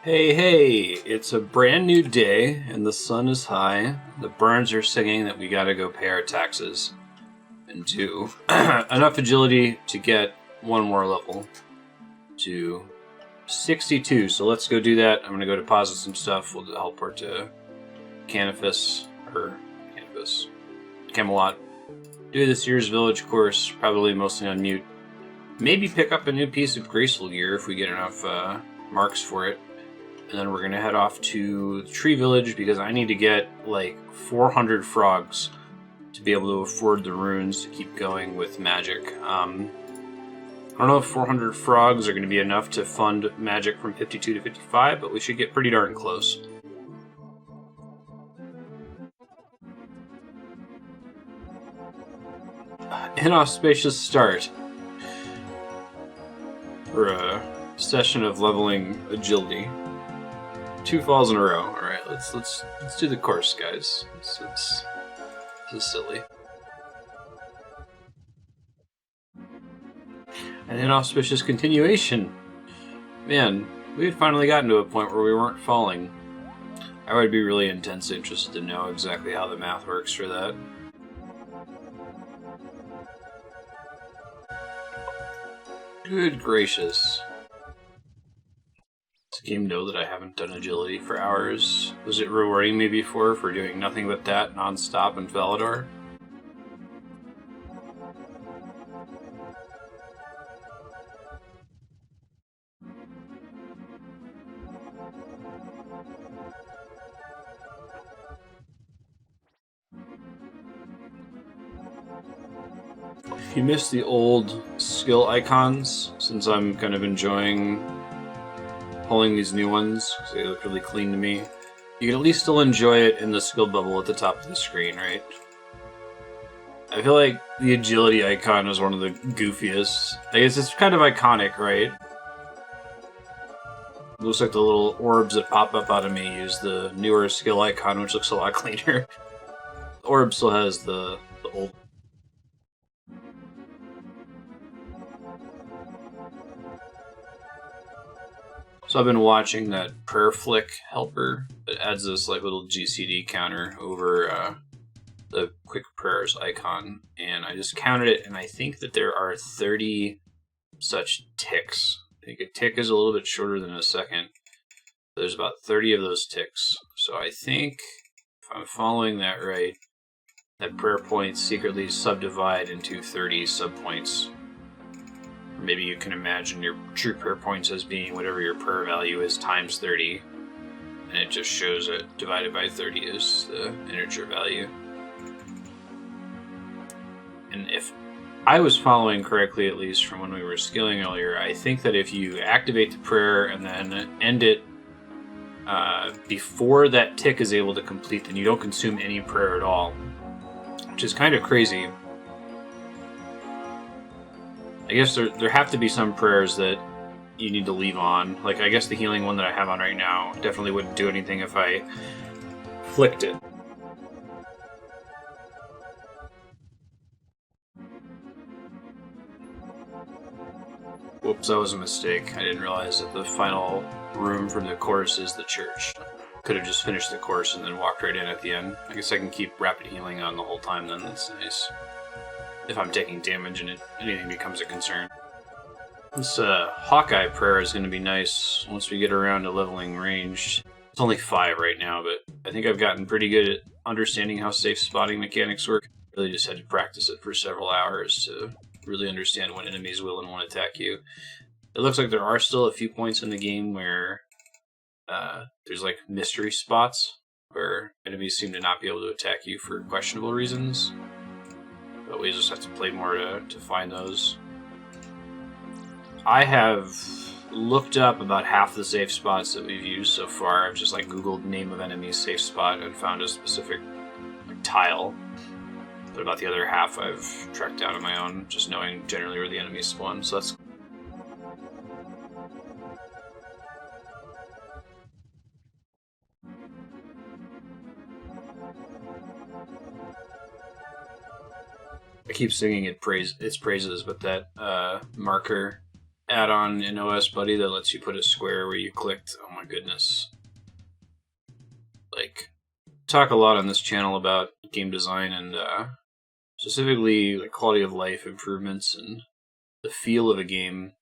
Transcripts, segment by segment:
Hey, hey, it's a brand new day and the sun is high. The birds are singing that we gotta go pay our taxes and do enough agility to get one more level to 62. So let's go do that. I'm gonna go deposit some stuff. We'll teleport to Camelot. Do the Sears Village course, probably mostly on mute. Maybe pick up a new piece of graceful gear if we get enough marks for it. And then we're going to head off to the Tree Village because I need to get like 400 frogs to be able to afford the runes to keep going with magic. I don't know if 400 frogs are going to be enough to fund magic from 52 to 55, but we should get pretty darn close. Inauspicious start for a session of leveling agility. 2 falls in a row. All right, let's do the course, guys. This is silly. An inauspicious continuation. Man, we had finally gotten to a point where we weren't falling. I would be really intensely interested to know exactly how the math works for that. Good gracious. Does the game know that I haven't done agility for hours? Was it rewarding me before for doing nothing but that non-stop in Valador? If you miss the old skill icons, since I'm kind of enjoying pulling these new ones, because they look really clean to me, you can at least still enjoy it in the skill bubble at the top of the screen, right? I feel like the agility icon is one of the goofiest. I guess it's kind of iconic, right? It looks like the little orbs that pop up out of me use the newer skill icon, which looks a lot cleaner. The orb still has the old. So I've been watching that prayer flick helper that adds this like little GCD counter over the quick prayers icon, and I just counted it, and I think that there are 30 such ticks. I think a tick is a little bit shorter than a second. There's about 30 of those ticks. So I think, if I'm following that right, that prayer points secretly subdivide into 30 subpoints. Maybe you can imagine your true prayer points as being whatever your prayer value is times 30, and it just shows it divided by 30 is the integer value. And if I was following correctly, at least from when we were skilling earlier, I think that if you activate the prayer and then end it before that tick is able to complete, then you don't consume any prayer at all, which is kind of crazy. I guess there have to be some prayers that you need to leave on. Like, I guess the healing one that I have on right now definitely wouldn't do anything if I flicked it. Whoops, that was a mistake. I didn't realize that the final room from the course is the church. Could have just finished the course and then walked right in at the end. I guess I can keep rapid healing on the whole time then, that's nice. If I'm taking damage and anything becomes a concern. This Hawkeye prayer is going to be nice once we get around to leveling ranged. It's only 5 right now, but I think I've gotten pretty good at understanding how safe spotting mechanics work. Really just had to practice it for several hours to really understand when enemies will and won't attack you. It looks like there are still a few points in the game where there's like mystery spots where enemies seem to not be able to attack you for questionable reasons. But we just have to play more to find those. I have looked up about half the safe spots that we've used so far. I've just like Googled name of enemy safe spot and found a specific tile. But about the other half I've tracked down on my own, just knowing generally where the enemies spawn. So that's I keep singing its praises, but that marker add-on in OS Buddy that lets you put a square where you clicked. Oh my goodness. Like, talk a lot on this channel about game design and specifically like quality of life improvements and the feel of a game.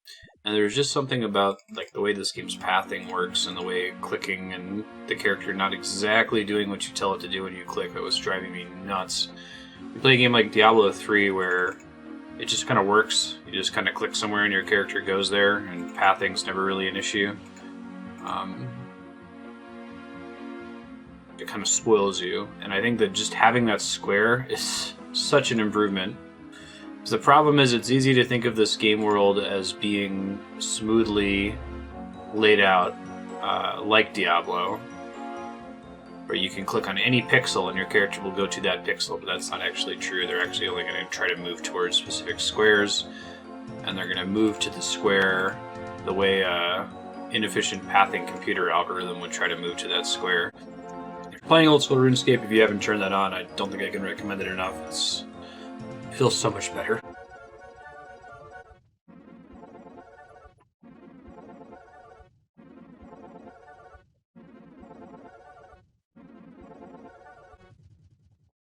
And there's just something about like the way this game's pathing works and the way clicking and the character not exactly doing what you tell it to do when you click that was driving me nuts. You play a game like Diablo 3 where it just kind of works. You just kind of click somewhere and your character goes there, and pathing's never really an issue. It kind of spoils you, and I think that just having that square is such an improvement. The problem is it's easy to think of this game world as being smoothly laid out like Diablo, where you can click on any pixel and your character will go to that pixel, but that's not actually true. They're actually only going to try to move towards specific squares, and they're going to move to the square the way inefficient pathing computer algorithm would try to move to that square. If you're playing old school RuneScape, if you haven't turned that on, I don't think I can recommend it enough. It feels so much better.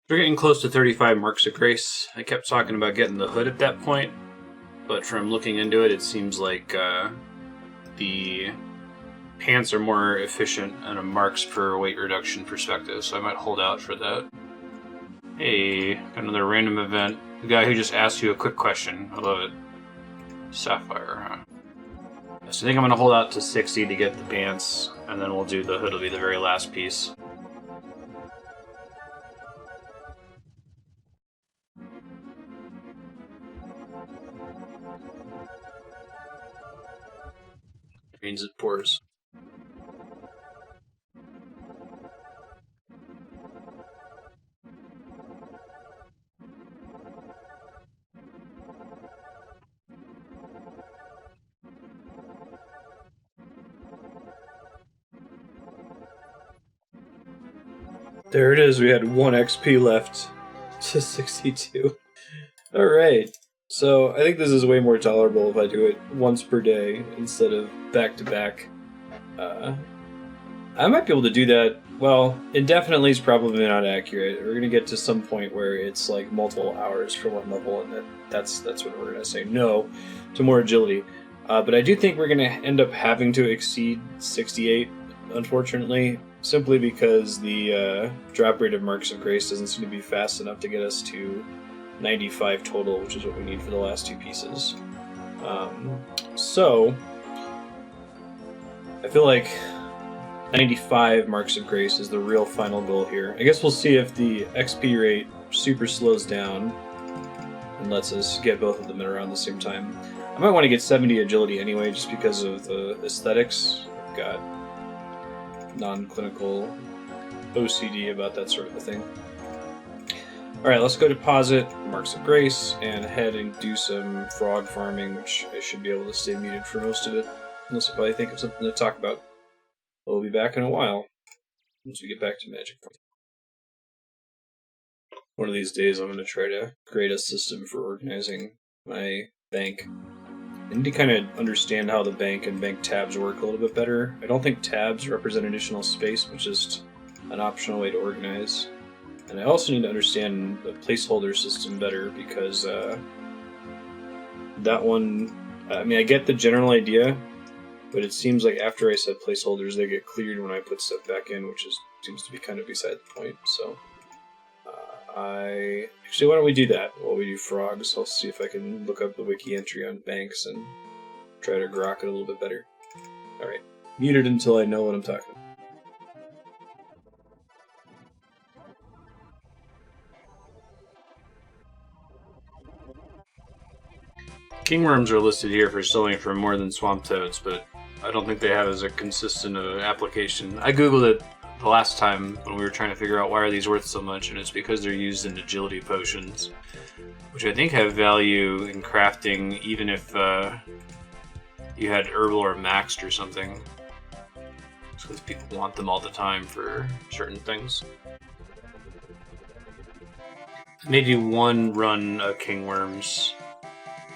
We're getting close to 35 marks of grace. I kept talking about getting the hood at that point, but from looking into it, it seems like the pants are more efficient and a marks per weight reduction perspective, so I might hold out for that. Hey, got another random event. The guy who just asked you a quick question. I love it. Sapphire, huh? So I think I'm going to hold out to 60 to get the pants, and then we'll do the hood will be the very last piece. Means it pours. There it is. We had 1 XP left to 62. Alright. So, I think this is way more tolerable if I do it once per day instead of back-to-back. I might be able to do that. Well, indefinitely is probably not accurate. We're going to get to some point where it's like multiple hours for one level, and that's when we're going to say no to more agility. But I do think we're going to end up having to exceed 68, unfortunately, simply because the drop rate of Marks of Grace doesn't seem to be fast enough to get us to 95 total, which is what we need for the last 2 pieces. So, I feel like 95 Marks of Grace is the real final goal here. I guess we'll see if the XP rate super slows down and lets us get both of them at around the same time. I might want to get 70 agility anyway, just because of the aesthetics. I've got non-clinical OCD about that sort of a thing. Alright, let's go deposit Marks of Grace and head and do some frog farming, which I should be able to stay muted for most of it, unless if I think of something to talk about. We'll be back in a while, once we get back to Magic. One of these days I'm going to try to create a system for organizing my bank. I need to kind of understand how the bank and bank tabs work a little bit better. I don't think tabs represent additional space, but just an optional way to organize. And I also need to understand the placeholder system better, because that one, I mean, I get the general idea, but it seems like after I set placeholders, they get cleared when I put stuff back in, which seems to be kind of beside the point. So, actually, why don't we do that while we do frogs? I'll see if I can look up the wiki entry on banks and try to grok it a little bit better. Alright, muted until I know what I'm talking about. Kingworms are listed here for selling for more than swamp toads, but I don't think they have as a consistent application. I googled it the last time when we were trying to figure out why are these worth so much, and it's because they're used in agility potions, which I think have value in crafting even if you had herbal or maxed or something, because people want them all the time for certain things. Maybe one run of Kingworms.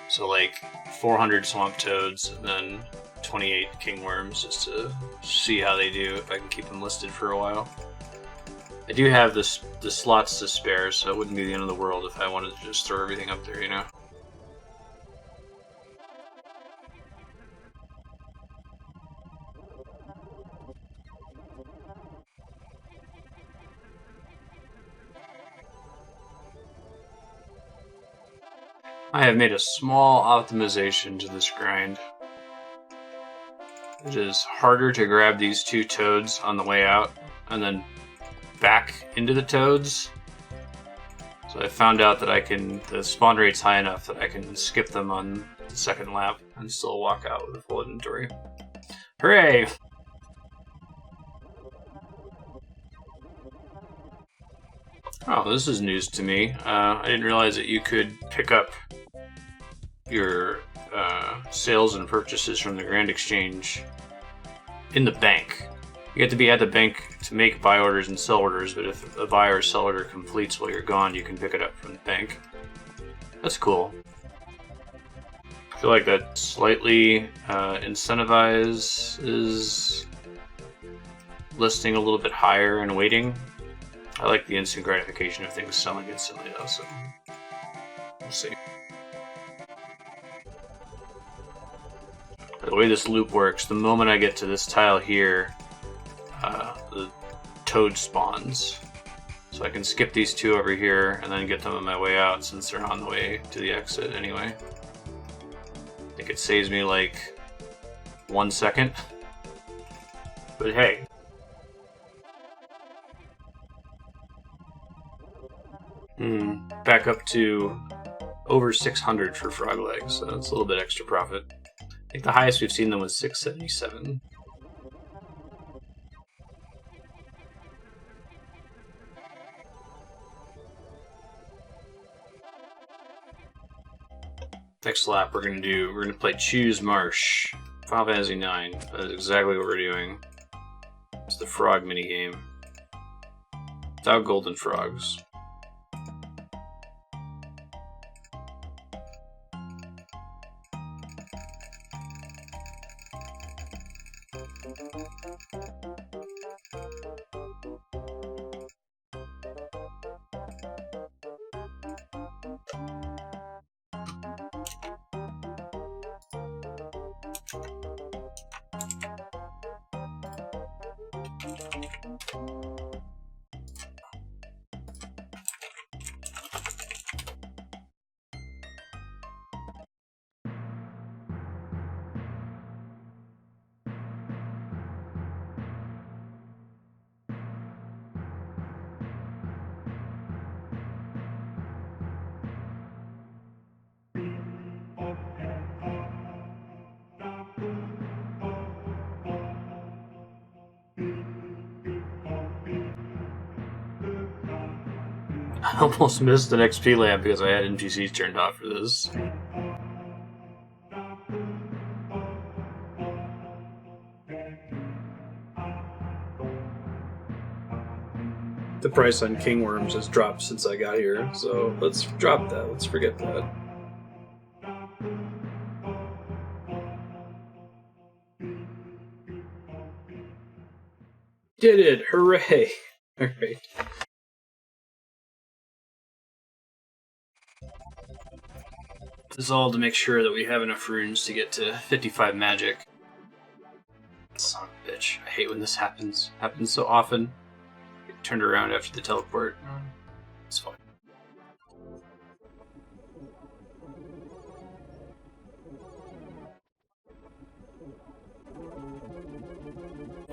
So like 400 swamp toads and then 28 kingworms just to see how they do, if I can keep them listed for a while. I do have the slots to spare, so it wouldn't be the end of the world if I wanted to just throw everything up there, you know? I have made a small optimization to this grind. It is harder to grab these 2 toads on the way out and then back into the toads. So I found out that the spawn rate's high enough that I can skip them on the second lap and still walk out with a full inventory. Hooray! Oh, this is news to me. I didn't realize that you could pick up your sales and purchases from the Grand Exchange in the bank. You have to be at the bank to make buy orders and sell orders, but if a buy or sell order completes while you're gone, you can pick it up from the bank. That's cool. I feel like that slightly incentivizes listing a little bit higher and waiting. I like the instant gratification of things selling instantly though, so we'll see. The way this loop works, the moment I get to this tile here, the toad spawns. So I can skip these 2 over here and then get them on my way out since they're on the way to the exit anyway. I think it saves me like 1 second. But hey. Back up to over 600 for frog legs, so that's a little bit extra profit. I think the highest we've seen them was 677. Next lap we're gonna play Choose Marsh. Final Fantasy 9. That is exactly what we're doing. It's the frog minigame. Without golden frogs. I almost missed an XP lamp because I had NPCs turned off for this. The price on Kingworms has dropped since I got here, so let's drop that. Let's forget that. Did it! Hooray! Alright. This is all to make sure that we have enough runes to get to 55 magic. Son of a bitch. I hate when this happens. It happens so often. Get turned around after the teleport. It's fine.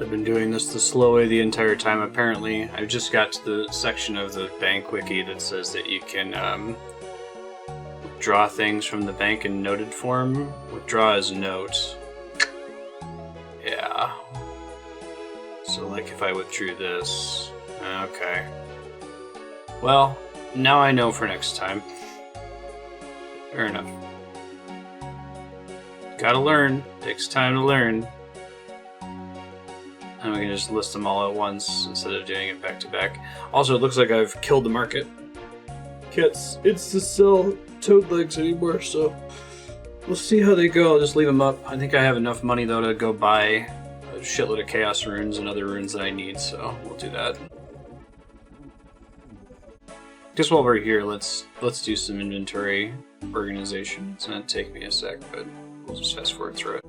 I've been doing this the slow way the entire time, apparently. I just got to the section of the bank wiki that says that you can, withdraw things from the bank in noted form. Withdraw as note. Yeah. So, like, if I withdrew this... Okay. Well, now I know for next time. Fair enough. Gotta learn. Takes time to learn. And we can just list them all at once instead of doing it back to back. Also, it looks like I've killed the market. Can't it's to sell toad legs anymore, so We'll see how they go. I'll just leave them up. I think I have enough money, though, to go buy a shitload of Chaos runes and other runes that I need, so we'll do that. Just while we're here, let's do some inventory organization. It's gonna take me a sec, but we'll just fast forward through it.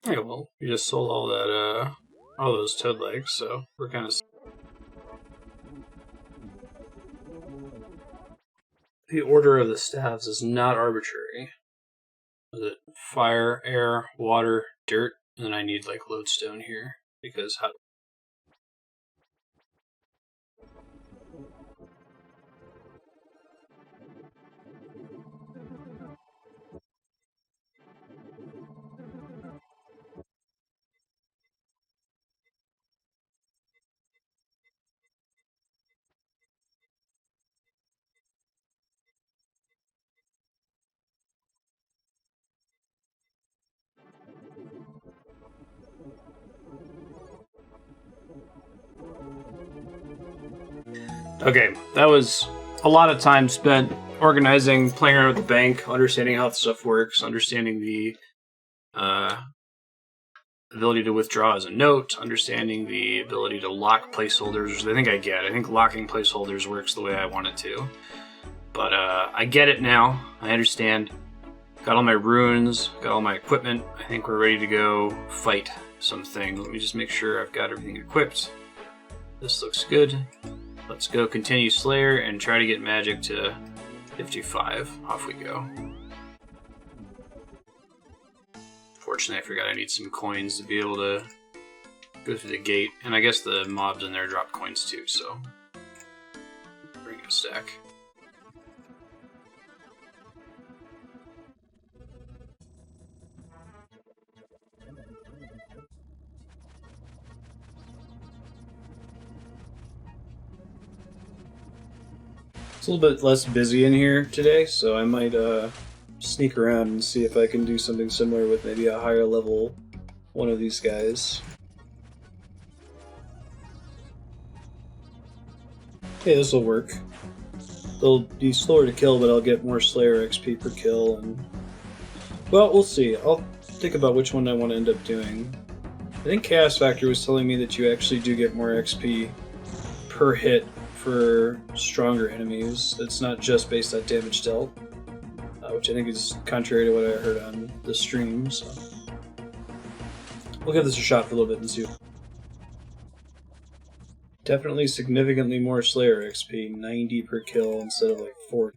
Okay, well, we just sold all that, all those toad legs, so we're kind of. The order of the staves is not arbitrary. Is it fire, air, water, dirt? And then I need like lodestone here because how? Okay, that was a lot of time spent organizing, playing around with the bank, understanding how stuff works, understanding the ability to withdraw as a note, understanding the ability to lock placeholders, which I think I get. I think locking placeholders works the way I want it to. But I get it now. I understand. Got all my runes, got all my equipment. I think we're ready to go fight something. Let me just make sure I've got everything equipped. This looks good. Let's go continue Slayer and try to get magic to 55. Off we go. Fortunately, I forgot I need some coins to be able to go through the gate. And I guess the mobs in there drop coins too, so bring a stack. It's a little bit less busy in here today, so I might sneak around and see if I can do something similar with maybe a higher level one of these guys. Okay, this will work. They'll be slower to kill, but I'll get more Slayer XP per kill, and well, we'll see. I'll think about which one I want to end up doing. I think Chaos Factor was telling me that you actually do get more XP per hit for stronger enemies. It's not just based on damage dealt, which I think is contrary to what I heard on the stream, so we'll give this a shot for a little bit and see. Definitely significantly more Slayer XP, 90 per kill instead of like 40.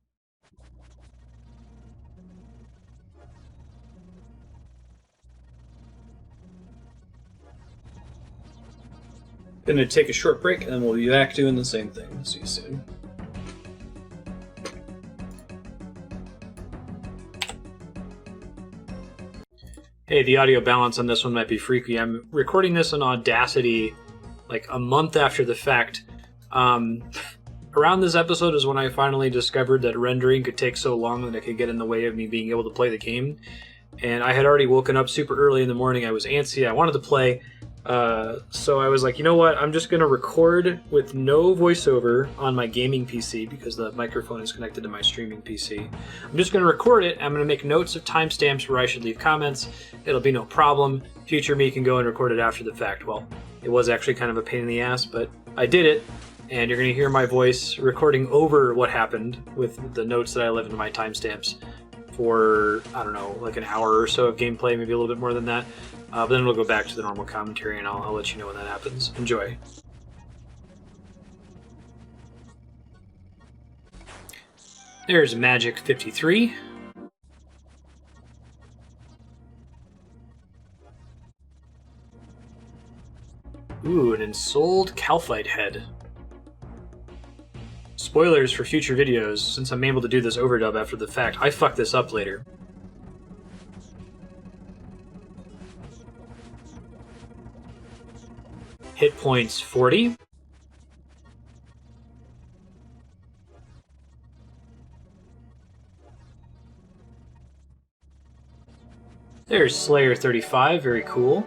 Gonna take a short break and then we'll be back doing the same thing. See you soon. Hey, the audio balance on this one might be freaky. I'm recording this on Audacity like a month after the fact. Around this episode is when I finally discovered that rendering could take so long that it could get in the way of me being able to play the game. And I had already woken up super early in the morning. I was antsy. I wanted to play. So I was like, you know what? I'm just going to record with no voiceover on my gaming PC because the microphone is connected to my streaming PC. I'm just going to record it. I'm going to make notes of timestamps where I should leave comments. It'll be no problem. Future me can go and record it after the fact. Well, it was actually kind of a pain in the ass, but I did it. And you're going to hear my voice recording over what happened with the notes that I left in my timestamps for, I don't know, like an hour or so of gameplay, maybe a little bit more than that. But then we'll go back to the normal commentary, and I'll let you know when that happens. Enjoy. There's Magic 53. Ooh, an ensouled kalphite head. Spoilers for future videos, since I'm able to do this overdub after the fact. I fucked this up later. Hit points 40. There's Slayer 35, very cool.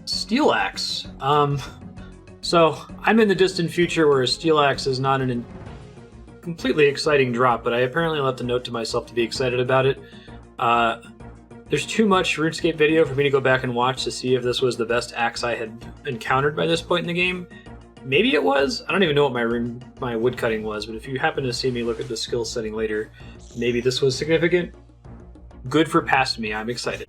Steel Axe. So I'm in the distant future where a Steel Axe is not an completely exciting drop, but I apparently left a note to myself to be excited about it. There's too much RuneScape video for me to go back and watch to see if this was the best axe I had encountered by this point in the game. Maybe it was. I don't even know what my woodcutting was, but if you happen to see me look at the skill setting later, maybe this was significant. Good for past me. I'm excited.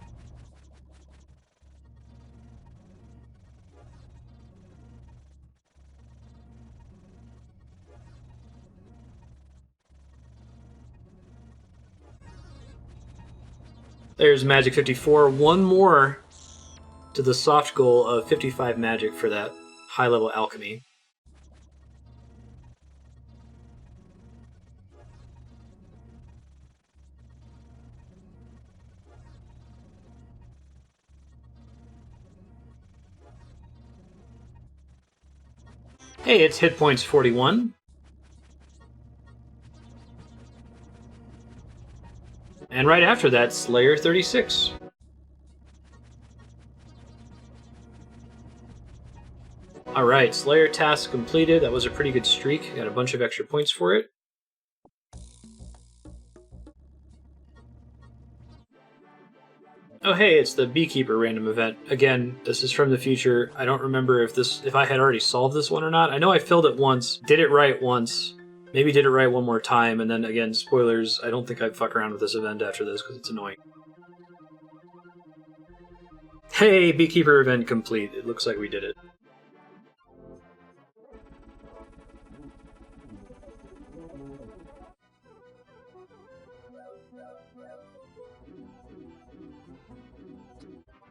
There's Magic 54. One more to the soft goal of 55 magic for that high-level alchemy. Hey, it's hit points 41. And right after that, Slayer 36. Alright, Slayer task completed. That was a pretty good streak. Got a bunch of extra points for it. Oh hey, it's the Beekeeper random event. Again, this is from the future. I don't remember if I had already solved this one or not. I know I filled it once, did it right once, maybe did it right one more time, and then again, spoilers, I don't think I'd fuck around with this event after this because it's annoying. Hey, Beekeeper event complete. It looks like we did it.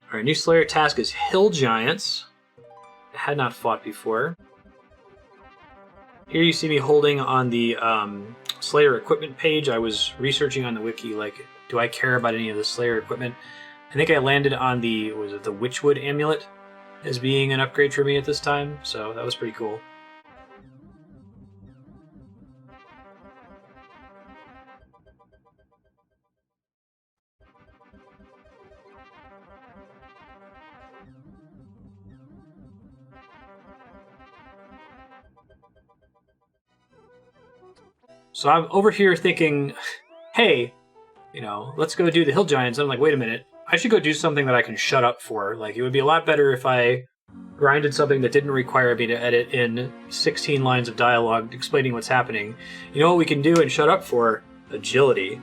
Alright, new Slayer task is Hill Giants. I had not fought before. Here you see me holding on the Slayer equipment page. I was researching on the wiki, like, do I care about any of the Slayer equipment? I think I landed on the Witchwood amulet as being an upgrade for me at this time, so that was pretty cool. So I'm over here thinking, hey, let's go do the Hill Giants. And I'm like, wait a minute, I should go do something that I can shut up for. Like, it would be a lot better if I grinded something that didn't require me to edit in 16 lines of dialogue explaining what's happening. You know what we can do and shut up for? Agility.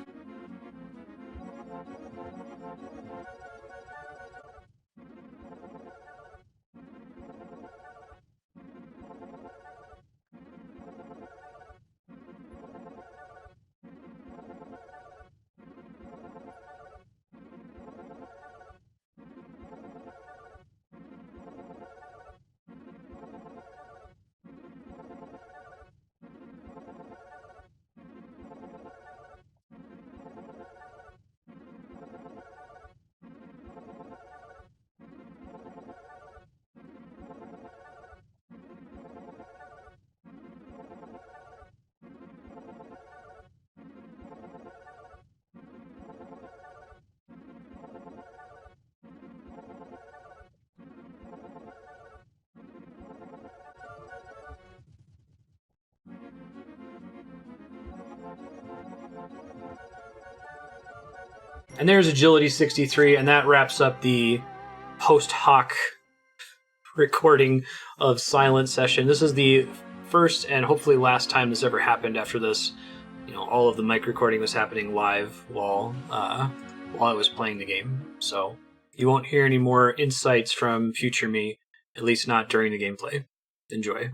And there's Agility 63, and that wraps up the post hoc recording of Silent Session. This is the first and hopefully last time this ever happened. After this, all of the mic recording was happening live while I was playing the game. So you won't hear any more insights from future me, at least not during the gameplay. Enjoy.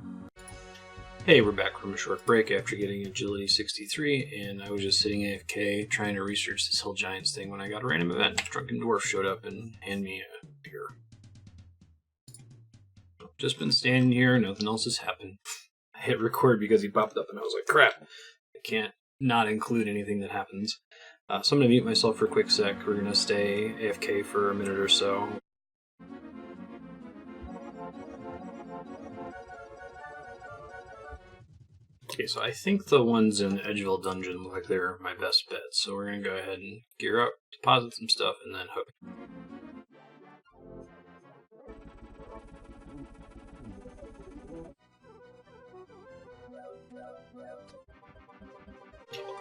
Hey, we're back from a short break after getting Agility 63, and I was just sitting AFK trying to research this Hill Giants thing when I got a random event. Drunken Dwarf showed up and handed me a beer. Just been standing here, nothing else has happened. I hit record because he popped up, and I was like, crap, I can't not include anything that happens. So I'm going to mute myself for a quick sec. We're going to stay AFK for a minute or so. Okay, so I think the ones in Edgeville Dungeon look like they're my best bet, so we're going to go ahead and gear up, deposit some stuff, and then hook.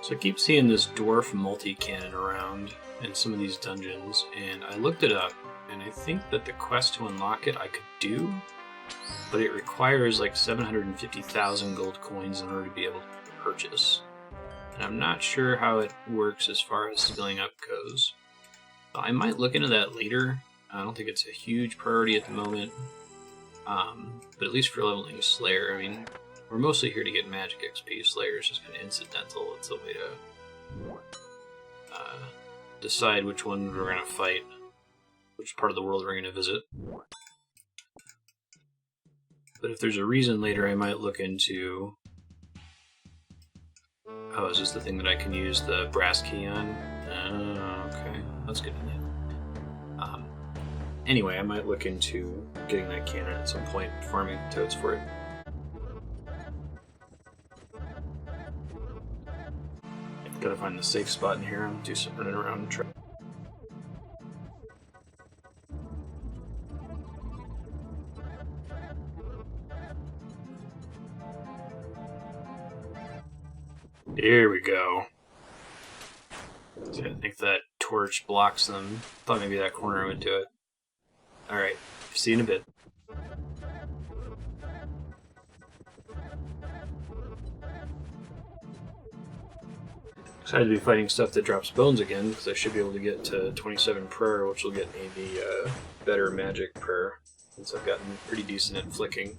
So I keep seeing this dwarf multi-cannon around in some of these dungeons, and I looked it up, and I think that the quest to unlock it I could do, but it requires like 750,000 gold coins in order to be able to purchase. And I'm not sure how it works as far as skilling up goes. I might look into that later. I don't think it's a huge priority at the moment, but at least for leveling Slayer, I mean, we're mostly here to get magic XP. Slayer is just kind of incidental. It's a way to decide which one we're going to fight, which part of the world we're going to visit. But if there's a reason later, I might look into... Oh, is this the thing that I can use the brass key on? Okay, that's good to know. Anyway, I might look into getting that cannon at some point, farming toads for it. Gotta find the safe spot in here and do some running around and try. Here we go. I think that torch blocks them. Thought maybe that corner would do it. Alright, see you in a bit. Excited to be fighting stuff that drops bones again, because I should be able to get to 27 prayer, which will get me the better magic prayer, since I've gotten pretty decent at flicking.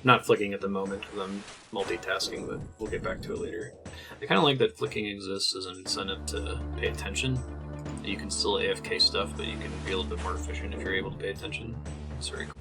Not flicking at the moment, because I'm multitasking, but we'll get back to it later. I kind of like that flicking exists as an incentive to pay attention. You can still AFK stuff, but you can be a little bit more efficient if you're able to pay attention. It's very cool.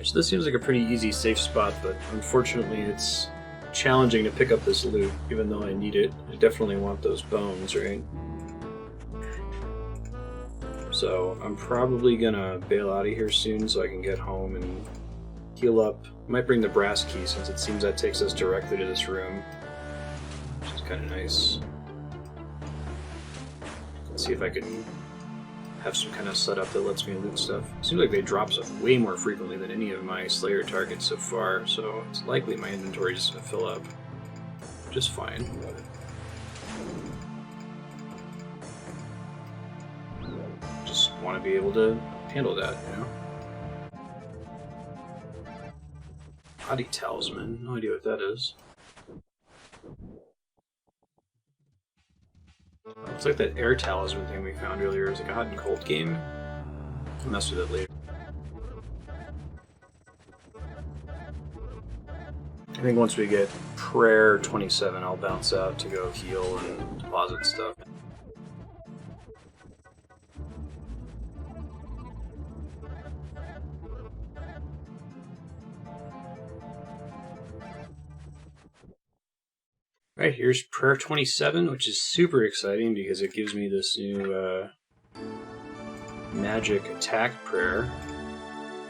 So this seems like a pretty easy safe spot, but unfortunately it's challenging to pick up this loot, even though I need it. I definitely want those bones, right? So I'm probably gonna bail out of here soon so I can get home and heal up. I might bring the brass key since it seems that takes us directly to this room, which is kind of nice. Let's see if I can have some kind of setup that lets me loot stuff. Seems like they drop stuff way more frequently than any of my Slayer targets so far, so it's likely my inventory is going to fill up just fine. Just want to be able to handle that, you know? Body Talisman, no idea what that is. Looks like that air talisman thing we found earlier is like a hot and cold game. I'll mess with it later. I think once we get prayer 27, I'll bounce out to go heal and deposit stuff. Right, here's prayer 27, which is super exciting because it gives me this new magic attack prayer,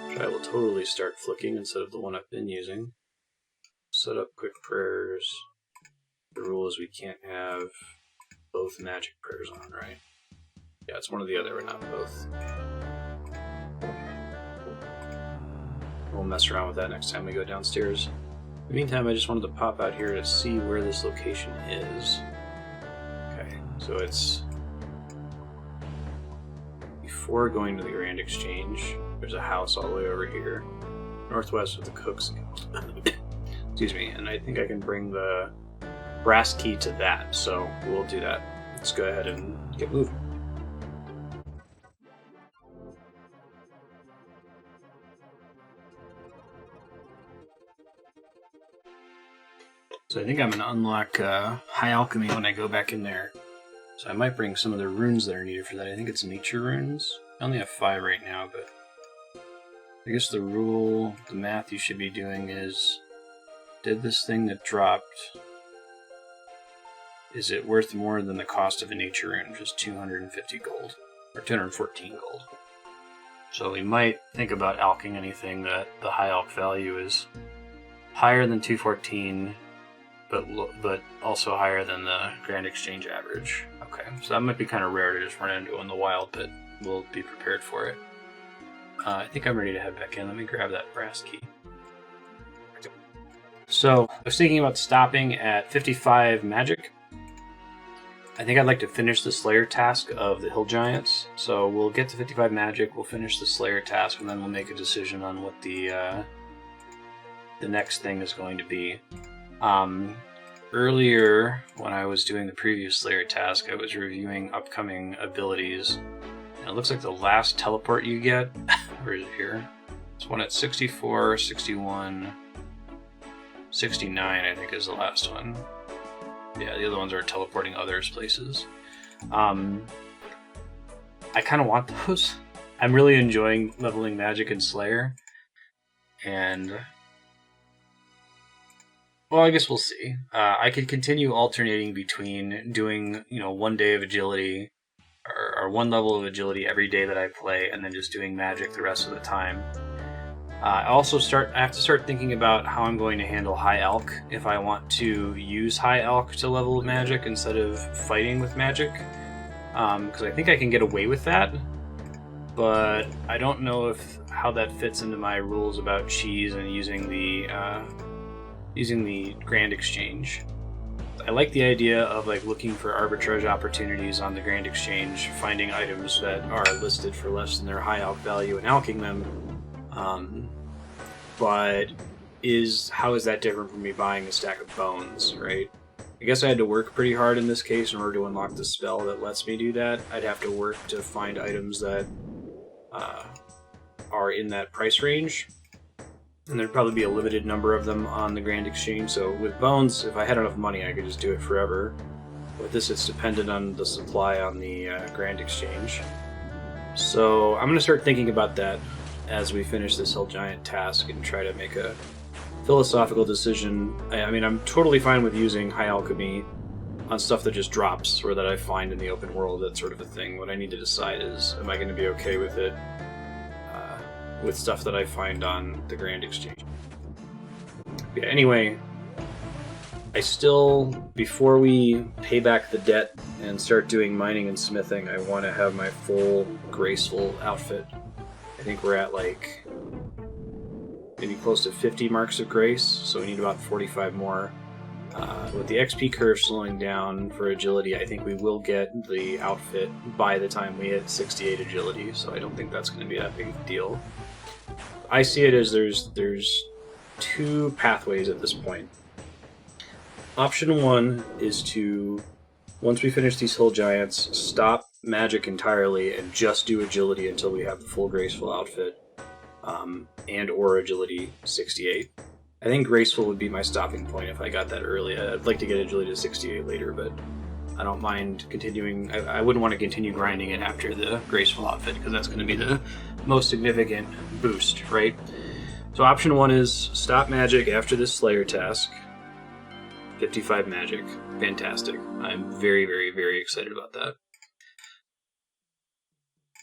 which I will totally start flicking instead of the one I've been using. Set up quick prayers. The rule is we can't have both magic prayers on, right? Yeah, it's one or the other, but not both. We'll mess around with that next time we go downstairs. In the meantime, I just wanted to pop out here to see where this location is. Okay, so it's before going to the Grand Exchange. There's a house all the way over here, northwest of the Cook's Guild. Excuse me, and I think I can bring the brass key to that, so we'll do that. Let's go ahead and get moving. So I think I'm going to unlock High Alchemy when I go back in there. So I might bring some of the runes that are needed for that. I think it's nature runes. I only have 5 right now, but I guess the math you should be doing is, did this thing that dropped, is it worth more than the cost of a nature rune, which is 250 gold, or 214 gold? So we might think about alching anything that the high alch value is higher than 214, but also higher than the Grand Exchange average. Okay, so that might be kind of rare to just run into in the wild, but we'll be prepared for it. I think I'm ready to head back in. Let me grab that brass key. So I was thinking about stopping at 55 magic. I think I'd like to finish the Slayer task of the Hill Giants. So we'll get to 55 magic, we'll finish the Slayer task, and then we'll make a decision on what the next thing is going to be. Earlier, when I was doing the previous Slayer task, I was reviewing upcoming abilities. And it looks like the last teleport you get, where is it here? It's one at 64, 61, 69, I think is the last one. Yeah, the other ones are teleporting others places. I kind of want those. I'm really enjoying leveling magic and Slayer. And, well, I guess we'll see. I could continue alternating between doing, 1 day of agility, or 1 level of agility every day that I play, and then just doing magic the rest of the time. I have to start thinking about how I'm going to handle high alch if I want to use high alch to level magic instead of fighting with magic. Because I think I can get away with that, but I don't know how that fits into my rules about cheese and using the Grand Exchange. I like the idea of looking for arbitrage opportunities on the Grand Exchange, finding items that are listed for less than their high alch value and alching them. But how is that different from me buying a stack of bones, right? I guess I had to work pretty hard in this case in order to unlock the spell that lets me do that. I'd have to work to find items that are in that price range. And there'd probably be a limited number of them on the Grand Exchange. So with bones, if I had enough money, I could just do it forever. With this, it's dependent on the supply on the Grand Exchange. So I'm going to start thinking about that as we finish this Hill Giant task and try to make a philosophical decision. I mean, I'm totally fine with using High Alchemy on stuff that just drops or that I find in the open world, that sort of a thing. What I need to decide is, am I going to be okay with it with stuff that I find on the Grand Exchange? Yeah, anyway, before we pay back the debt and start doing mining and smithing, I want to have my full graceful outfit. I think we're at maybe close to 50 marks of grace, so we need about 45 more. With the XP curve slowing down for agility, I think we will get the outfit by the time we hit 68 agility, so I don't think that's going to be that big of a deal. I see it as there's 2 pathways at this point. Option 1 is to, once we finish these Hill Giants, stop magic entirely and just do agility until we have the full graceful outfit, and or agility 68. I think graceful would be my stopping point if I got that early. I'd like to get agility to 68 later, but I don't mind continuing. I wouldn't want to continue grinding it after the graceful outfit, because that's going to be the most significant boost, right? So option 1 is stop magic after this Slayer task. 55 magic. Fantastic. I'm very, very, very excited about that.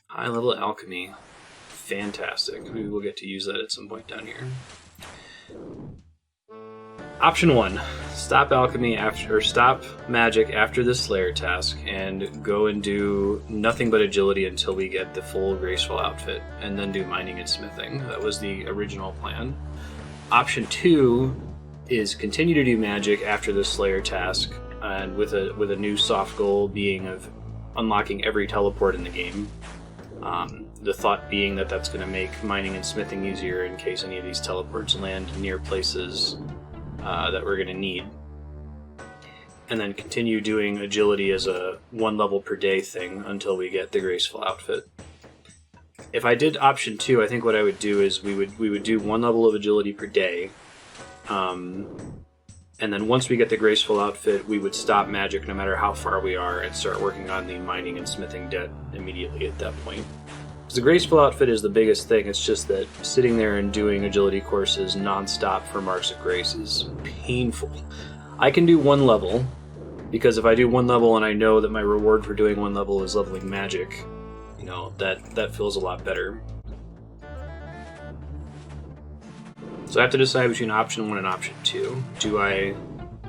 High level alchemy. Fantastic. Maybe we'll get to use that at some point down here. Option 1. Stop magic after the Slayer task and go and do nothing but agility until we get the full graceful outfit, and then do mining and smithing. That was the original plan. Option 2 is continue to do magic after the Slayer task, and with a new soft goal being of unlocking every teleport in the game. The thought being that that's going to make mining and smithing easier in case any of these teleports land near places that we're going to need. And then continue doing agility as a 1 level per day thing until we get the graceful outfit. If I did option 2, I think what I would do is we would do 1 level of agility per day. And then once we get the graceful outfit, we would stop magic no matter how far we are and start working on the mining and smithing debt immediately at that point. Because the graceful outfit is the biggest thing. It's just that sitting there and doing agility courses non-stop for Marks of Grace is painful. I can do one level, because if I do one level and I know that my reward for doing one level is leveling magic, you know, that feels a lot better. So I have to decide between option 1 and option 2. Do I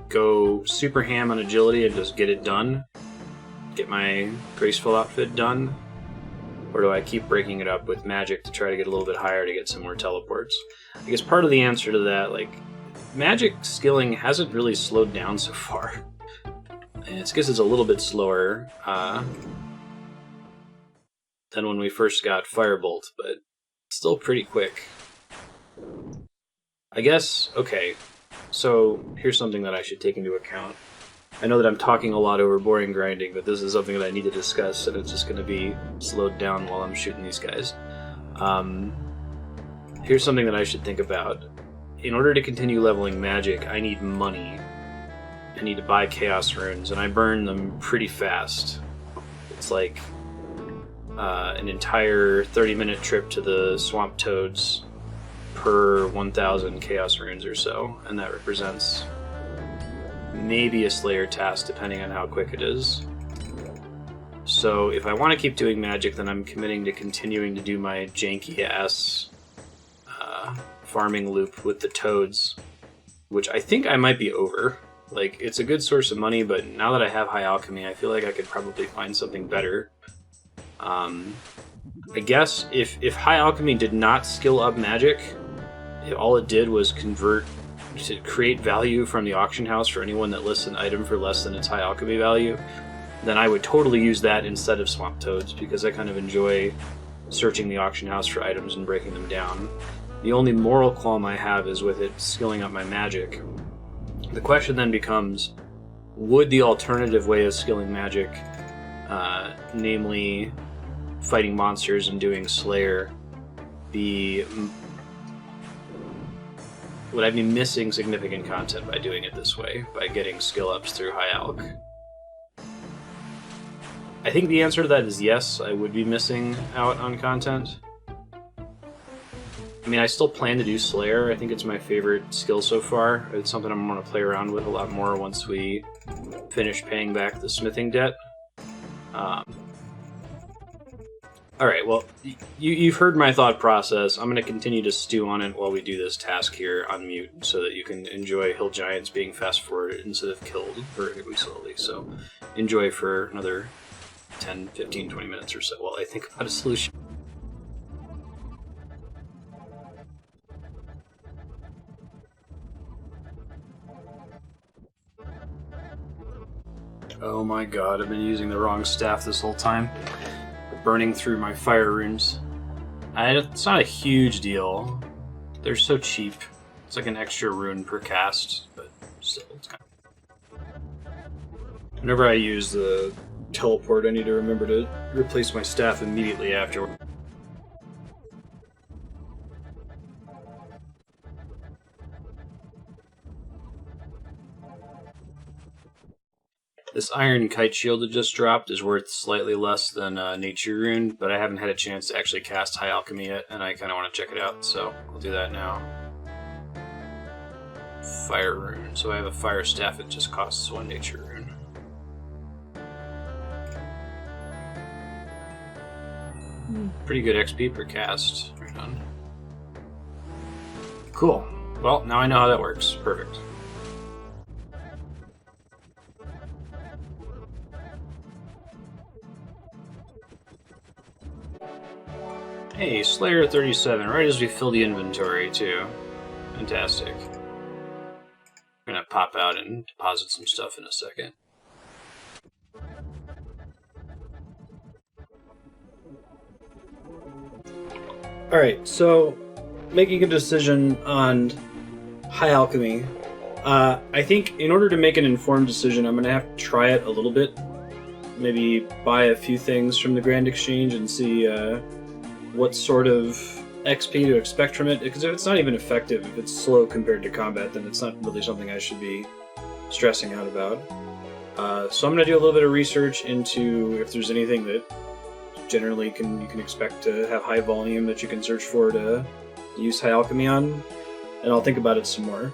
go super ham on agility and just get it done? Get my graceful outfit done? Or do I keep breaking it up with magic to try to get a little bit higher to get some more teleports? I guess part of the answer to that, like, magic skilling hasn't really slowed down so far. And I guess it's a little bit slower than when we first got Firebolt, but still pretty quick. I guess, okay, so here's something that I should take into account. I know that I'm talking a lot over boring grinding, but this is something that I need to discuss, and it's just going to be slowed down while I'm shooting these guys. Here's something that I should think about. In order to continue leveling magic, I need money. I need to buy chaos runes, and I burn them pretty fast. It's like an entire 30-minute trip to the Swamp Toads per 1,000 chaos runes or so, and that represents maybe a Slayer task depending on how quick it is. So if I want to keep doing magic, then I'm committing to continuing to do my janky-ass farming loop with the toads, which I think I might be over. Like, it's a good source of money, but now that I have high alchemy, I feel like I could probably find something better. I guess if high alchemy did not skill up magic, all it did was convert to create value from the auction house for anyone that lists an item for less than its high alchemy value, then I would totally use that instead of swamp toads, because I kind of enjoy searching the auction house for items and breaking them down. The only moral qualm I have is with it skilling up my magic. The question then becomes, would the alternative way of skilling magic, namely fighting monsters and doing Slayer, would I be missing significant content by doing it this way, by getting skill ups through high alch? I think the answer to that is yes, I would be missing out on content. I mean, I still plan to do Slayer. I think it's my favorite skill so far. It's something I'm going to play around with a lot more once we finish paying back the smithing debt. Alright, well, you've heard my thought process. I'm going to continue to stew on it while we do this task here on mute, so that you can enjoy hill giants being fast-forwarded instead of killed vertically slowly. So enjoy for another 10, 15, 20 minutes or so while I think about a solution. Oh my god, I've been using the wrong staff this whole time. Burning through my fire runes. It's not a huge deal. They're so cheap. It's like an extra rune per cast, but still, it's kind of... Whenever I use the teleport, I need to remember to replace my staff immediately afterward. This iron kite shield that just dropped is worth slightly less than Nature Rune, but I haven't had a chance to actually cast High Alchemy yet, and I kind of want to check it out, so I'll do that now. Fire Rune. So I have a Fire Staff, it just costs 1 Nature Rune. Pretty good XP per cast. Right on. Cool. Well, now I know how that works. Perfect. Hey, Slayer 37, right as we fill the inventory, too. Fantastic. I'm gonna pop out and deposit some stuff in a second. Alright, so making a decision on High Alchemy. I think in order to make an informed decision, I'm gonna have to try it a little bit. Maybe buy a few things from the Grand Exchange and see what sort of XP to expect from it, because if it's not even effective, if it's slow compared to combat, then it's not really something I should be stressing out about. So I'm going to do a little bit of research into if there's anything that generally you can expect to have high volume that you can search for to use high alchemy on, and I'll think about it some more.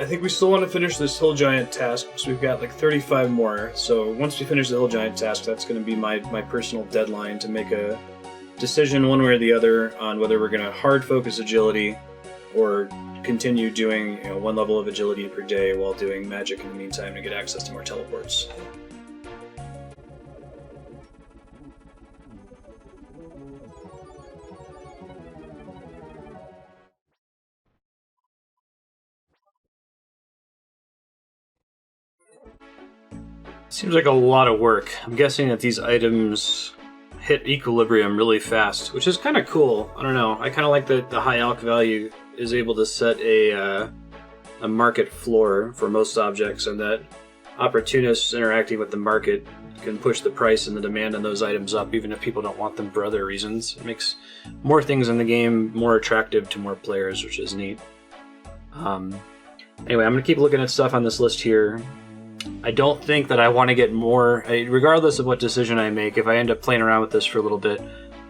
I think we still want to finish this hill giant task because we've got like 35 more. So once we finish the hill giant task, that's going to be my personal deadline to make a decision one way or the other on whether we're going to hard focus agility or continue doing one level of agility per day while doing magic in the meantime to get access to more teleports. Seems like a lot of work. I'm guessing that these items hit equilibrium really fast, which is kind of cool. I don't know. I kind of like that the high alch value is able to set a market floor for most objects, and that opportunists interacting with the market can push the price and the demand on those items up, even if people don't want them for other reasons. It makes more things in the game more attractive to more players, which is neat. Anyway, I'm going to keep looking at stuff on this list here. I don't think that I want to get more, regardless of what decision I make, if I end up playing around with this for a little bit,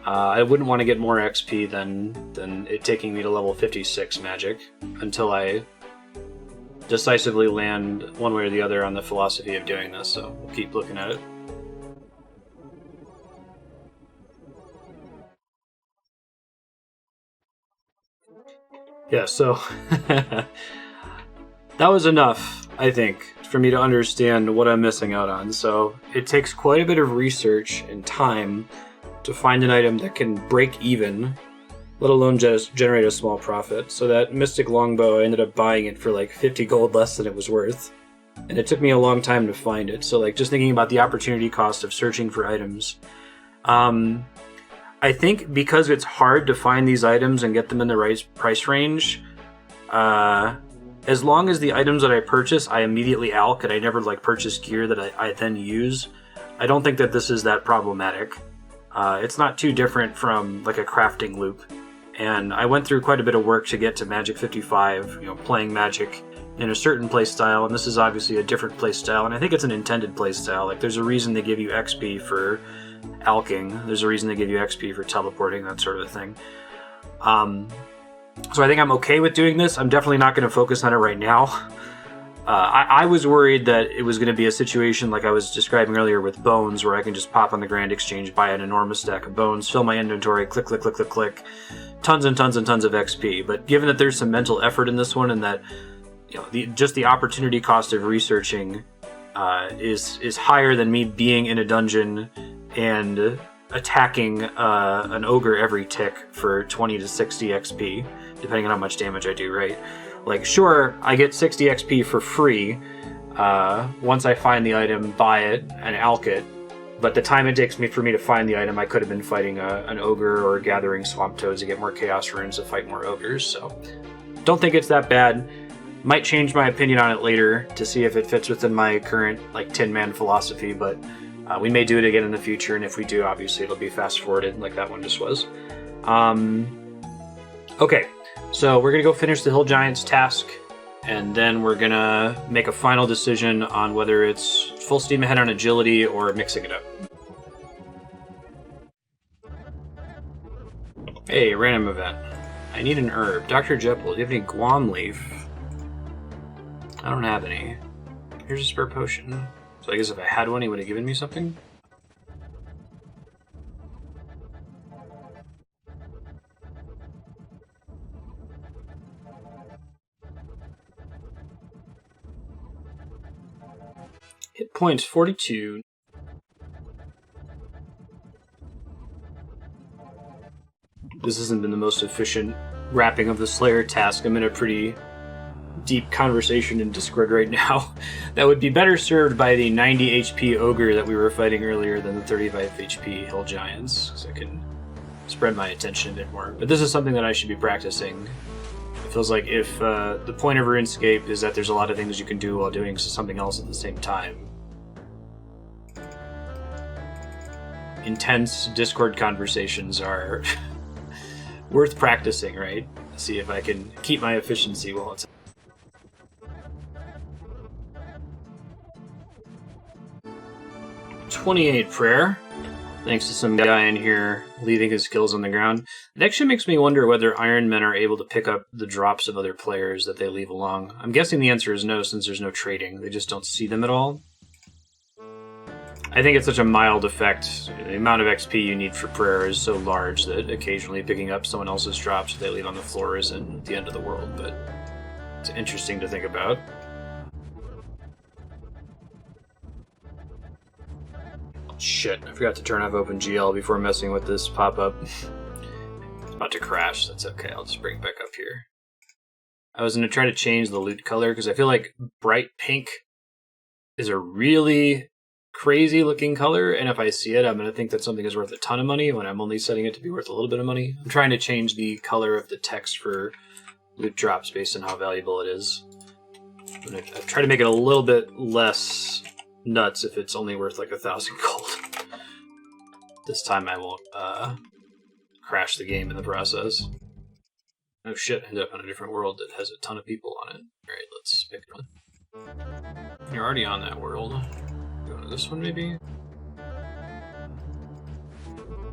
I wouldn't want to get more XP than it taking me to level 56 magic until I decisively land one way or the other on the philosophy of doing this, so we'll keep looking at it. Yeah, so that was enough, I think, for me to understand what I'm missing out on. So it takes quite a bit of research and time to find an item that can break even, let alone just generate a small profit. So that Mystic Longbow, I ended up buying it for like 50 gold less than it was worth. And it took me a long time to find it. So like just thinking about the opportunity cost of searching for items. I think because it's hard to find these items and get them in the right price range, as long as the items that I purchase, I immediately alch, and I never purchase gear that I then use, I don't think that this is that problematic. It's not too different from a crafting loop. And I went through quite a bit of work to get to Magic 55, playing Magic in a certain playstyle, and this is obviously a different playstyle, and I think it's an intended playstyle. There's a reason they give you XP for alching, there's a reason they give you XP for teleporting, that sort of thing. So I think I'm okay with doing this. I'm definitely not going to focus on it right now. I was worried that it was going to be a situation like I was describing earlier with bones, where I can just pop on the Grand Exchange, buy an enormous stack of bones, fill my inventory, click, click, click, click, click, tons and tons and tons of XP. But given that there's some mental effort in this one, and that just the opportunity cost of researching is higher than me being in a dungeon and attacking an ogre every tick for 20 to 60 XP, depending on how much damage I do, right? Sure, I get 60 XP for free once I find the item, buy it, and alch it, but the time it takes for me to find the item, I could have been fighting an ogre or gathering swamp toads to get more chaos runes to fight more ogres, so don't think it's that bad. Might change my opinion on it later to see if it fits within my current Tin Man philosophy, but we may do it again in the future, and if we do, obviously it'll be fast-forwarded like that one just was. Okay, so we're going to go finish the Hill Giants task, and then we're going to make a final decision on whether it's full steam ahead on agility or mixing it up. Hey, random event. I need an herb. Dr. Jeppel, do you have any Guam leaf? I don't have any. Here's a spare potion. So I guess if I had one, he would have given me something? Hit points 42. This hasn't been the most efficient wrapping of the Slayer task. I'm in a pretty deep conversation in Discord right now that would be better served by the 90 HP ogre that we were fighting earlier than the 35 HP hill giants, so I can spread my attention a bit more. But this is something that I should be practicing. It feels like if the point of RuneScape is that there's a lot of things you can do while doing something else at the same time. Intense Discord conversations are worth practicing, right? See if I can keep my efficiency while it's 28 prayer. thanks to some guy in here leaving his kills on the ground. It actually makes me wonder whether Iron Men are able to pick up the drops of other players that they leave along. I'm guessing the answer is no, since there's no trading. They just don't see them at all. I think it's such a mild effect. The amount of XP you need for prayer is so large that occasionally picking up someone else's drops that they leave on the floor isn't the end of the world, but it's interesting to think about. Shit, I forgot to turn off OpenGL before messing with this pop-up. It's about to crash, that's okay, I'll just bring it back up here. I was going to try to change the loot color, because I feel like bright pink is a really crazy looking color, and if I see it, I'm going to think that something is worth a ton of money when I'm only setting it to be worth a little bit of money. I'm trying to change the color of the text for loot drops based on how valuable it is. I'm going to try to make it a little bit less nuts if it's only worth like 1,000 gold. This time I won't crash the game in the process. Oh shit, I ended up on a different world that has a ton of people on it. Alright, let's pick one. You're already on that world. Go to this one maybe?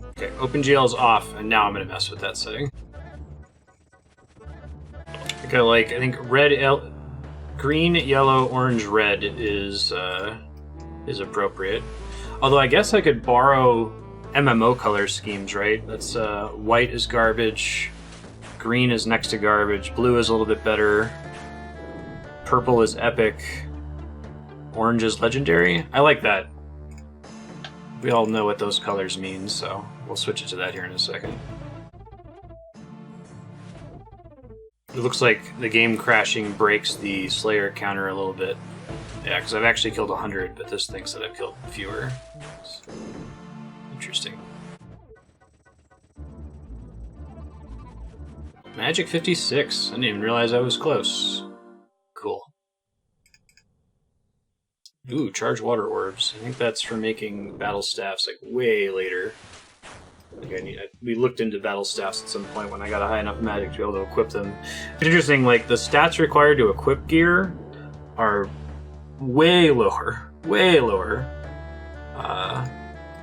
Okay, OpenGL is off, and now I'm going to mess with that setting. I think green, yellow, orange, red is appropriate. Although I guess I could borrow MMO color schemes, right? That's white is garbage, green is next to garbage, blue is a little bit better, purple is epic, orange is legendary. I like that. We all know what those colors mean, so we'll switch it to that here in a second. It looks like the game crashing breaks the Slayer counter a little bit. Yeah, because I've actually killed 100, but this thinks that I've killed fewer. It's interesting. Magic 56. I didn't even realize I was close. Cool. Ooh, charged water orbs. I think that's for making battle staffs like way later. We looked into battle staffs at some point when I got a high enough magic to be able to equip them. It's interesting, like the stats required to equip gear are way lower.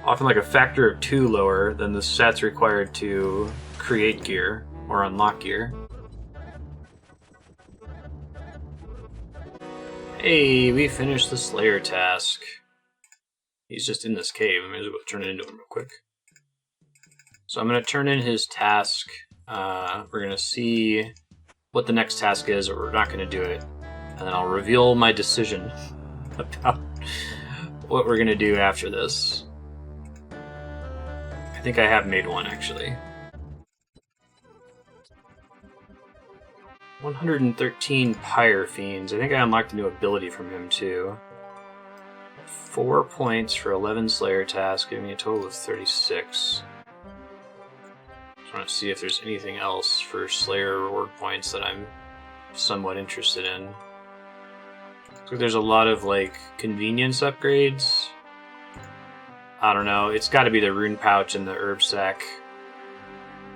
Often like a factor of 2 lower than the stats required to create gear or unlock gear. Hey, we finished the Slayer task. He's just in this cave. I may as well turn it into him real quick. So I'm going to turn in his task. We're going to see what the next task is, or we're not going to do it. And then I'll reveal my decision about what we're going to do after this. I think I have made one, actually. 113 Pyrefiends. I think I unlocked a new ability from him, too. 4 points for 11 Slayer tasks, giving me a total of 36. I want to see if there's anything else for Slayer reward points that I'm somewhat interested in. So there's a lot of like convenience upgrades. I don't know. It's got to be the rune pouch and the herb sack.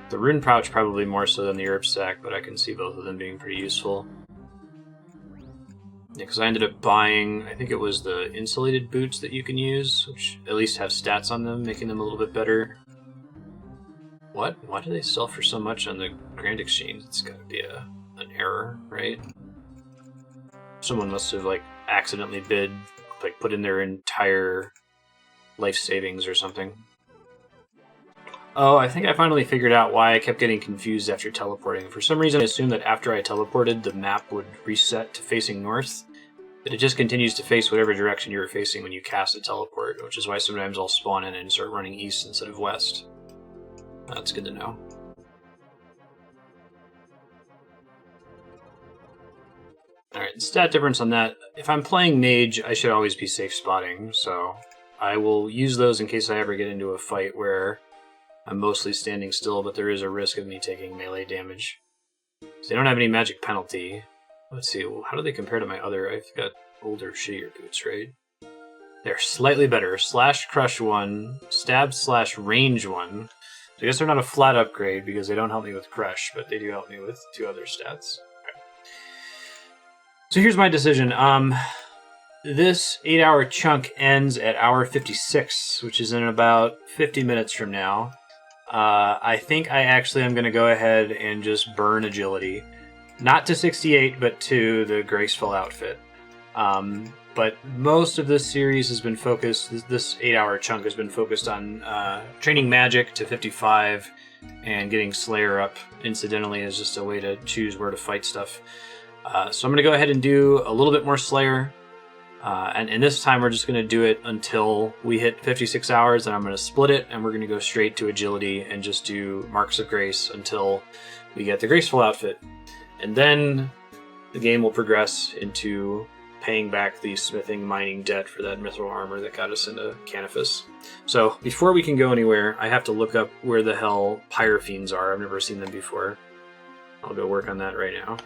The rune pouch probably more so than the herb sack, but I can see both of them being pretty useful. Yeah, because I ended up buying, I think it was the insulated boots that you can use, which at least have stats on them, making them a little bit better. What? Why do they sell for so much on the Grand Exchange? It's got to be an error, right? Someone must have like accidentally bid, like put in their entire life savings or something. Oh, I think I finally figured out why I kept getting confused after teleporting. For some reason, I assumed that after I teleported, the map would reset to facing north. But it just continues to face whatever direction you were facing when you cast a teleport, which is why sometimes I'll spawn in and start running east instead of west. That's good to know. Alright, the stat difference on that. If I'm playing mage, I should always be safe spotting, so I will use those in case I ever get into a fight where I'm mostly standing still, but there is a risk of me taking melee damage. So they don't have any magic penalty. Let's see, how do they compare to my other? I've got older, shittier boots, right? They're slightly better. Slash Crush 1, Stab / Range 1. So I guess they're not a flat upgrade because they don't help me with Crush, but they do help me with 2 other stats. Okay. So here's my decision. this 8-hour chunk ends at hour 56, which is in about 50 minutes from now. I think I actually am going to go ahead and just burn agility. Not to 68, but to the graceful outfit. But most of this series has been focused, this 8-hour chunk has been focused on training magic to 55 and getting Slayer up incidentally as just a way to choose where to fight stuff. So I'm going to go ahead and do a little bit more Slayer. And this time we're just going to do it until we hit 56 hours, and I'm going to split it, and we're going to go straight to agility and just do Marks of Grace until we get the graceful outfit. And then the game will progress into paying back the smithing mining debt for that mithril armor that got us into Canifis. So before we can go anywhere, I have to look up where the hell Pyrefiends are. I've never seen them before. I'll go work on that right now.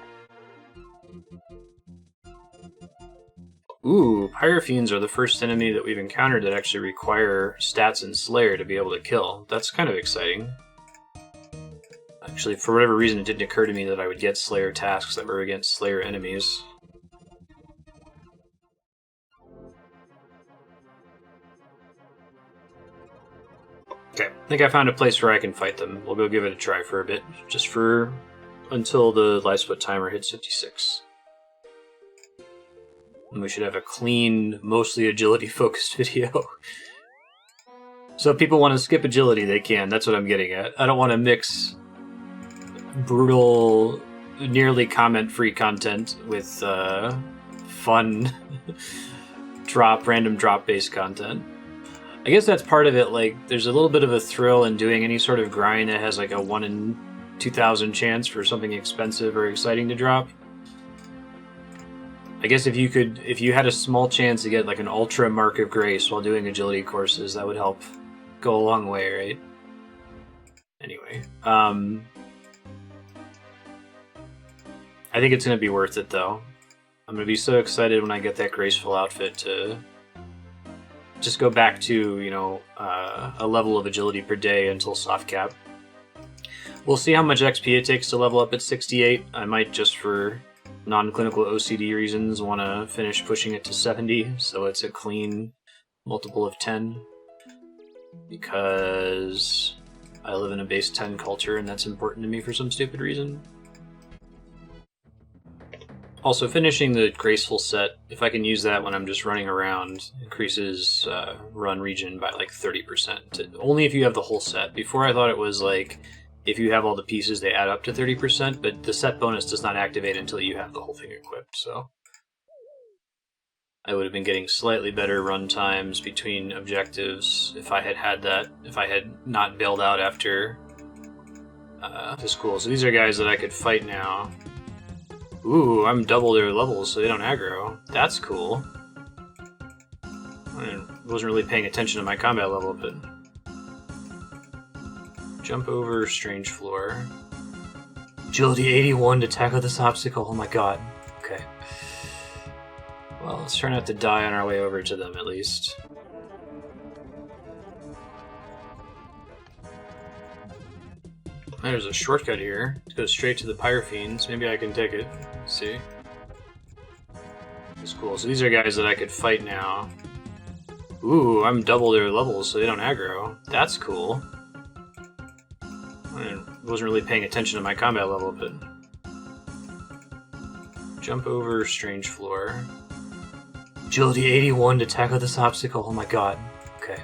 Ooh, Pyrefiends are the first enemy that we've encountered that actually require stats and Slayer to be able to kill. That's kind of exciting. Actually, for whatever reason, it didn't occur to me that I would get Slayer tasks that were against Slayer enemies. Okay, I think I found a place where I can fight them. We'll go give it a try for a bit, just for until the light split timer hits 56. And we should have a clean, mostly agility-focused video. So if people want to skip agility, they can. That's what I'm getting at. I don't want to mix brutal, nearly comment-free content with fun, random drop-based content. I guess that's part of it. Like, there's a little bit of a thrill in doing any sort of grind that has like a 1 in 2,000 chance for something expensive or exciting to drop. I guess if you had a small chance to get like an ultra Mark of Grace while doing agility courses, that would help go a long way, right? Anyway, I think it's going to be worth it though. I'm going to be so excited when I get that graceful outfit to just go back to, you know, a level of agility per day until soft cap. We'll see how much XP it takes to level up at 68. I might, just for non-clinical OCD reasons, want to finish pushing it to 70, so it's a clean multiple of 10, because I live in a base 10 culture and that's important to me for some stupid reason. Also, finishing the graceful set, if I can use that when I'm just running around, increases run regen by like 30%. Only if you have the whole set. Before I thought it was like, if you have all the pieces, they add up to 30%, but the set bonus does not activate until you have the whole thing equipped, so I would have been getting slightly better run times between objectives if I had that, if I had not bailed out after this. Cool. So these are guys that I could fight now. Ooh, I'm double their levels so they don't aggro. That's cool. I wasn't really paying attention to my combat level, but... Jump over strange floor. Agility 81 to tackle this obstacle. Oh my god. Okay. Well, let's try not to die on our way over to them, at least. There's a shortcut here. It goes straight to the Pyrefiends. Maybe I can take it. Let's see. It's cool. So these are guys that I could fight now. Ooh, I'm double their levels so they don't aggro. That's cool. I wasn't really paying attention to my combat level, but... Jump over strange floor. Agility 81 to tackle this obstacle. Oh my god. Okay.